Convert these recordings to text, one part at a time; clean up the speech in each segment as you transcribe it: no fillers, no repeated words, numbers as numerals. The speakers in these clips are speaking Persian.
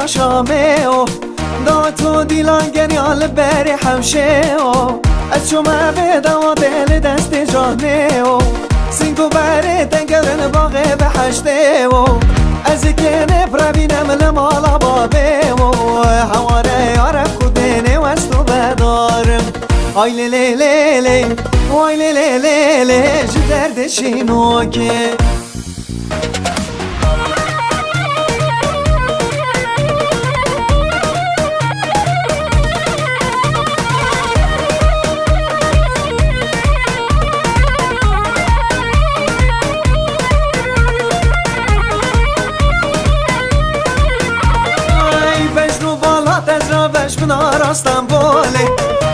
شامه دا تو دیلان گریال بری حوشه از شما به دوا دل دست جانه سینگو بری تنگرن باغ بحشته از کنه پربینم لمالا بابه حواره یارم کدنه وستو بدارم آی لی لی لی لی وای لی لی لی لی جدردشینو که من راستم بوله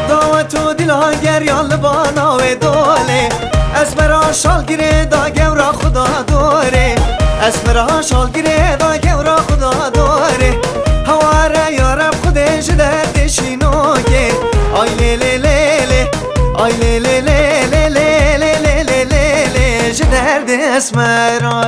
دعوتو دلها گریان لبانا و دوله از مرا شال گیره دا گورا خدا دوره از مرا شال گیره دا گورا خدا دوره هواره یارم خودش دردشینو که آی لی لی لی لی آی لی لی لی لی لی لی لی لی لی جدرد اسمرا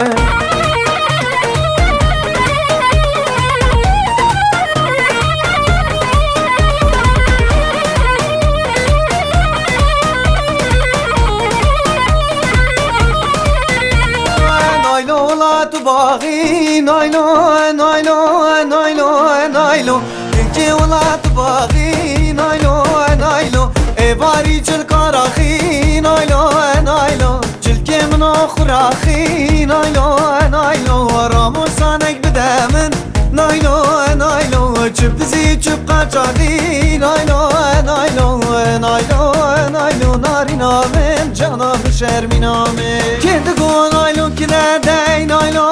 تو باغی نایلو نایلو نایلو نایلو که ولات باغی نایلو نایلو ای باری جل کاراخی نایلو نایلو جل که من آخراخی نایلو نایلو رامو سانک بدمن نایلو نایلو چپ دزی چپ قاچاقی نایلو نایلو نایلو نایلو نارینا من جانا بشرمینا من که دگو نایلو که ندهی نایلو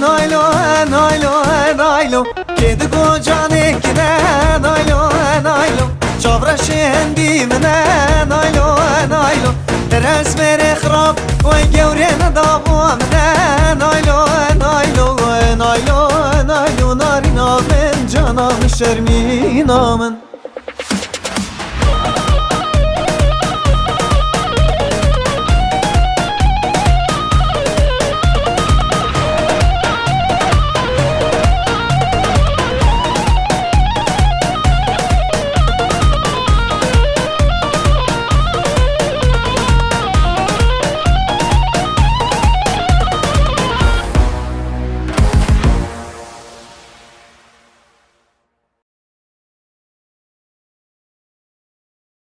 نایلو نایلو نایلو که دگو جانه که نه نایلو نایلو چاورش هندی منه نایلو نایلو درس میره خراب و گوره ندابو منه نایلو نایلو نایلو نایلو نارینا من جانا بشرمینا من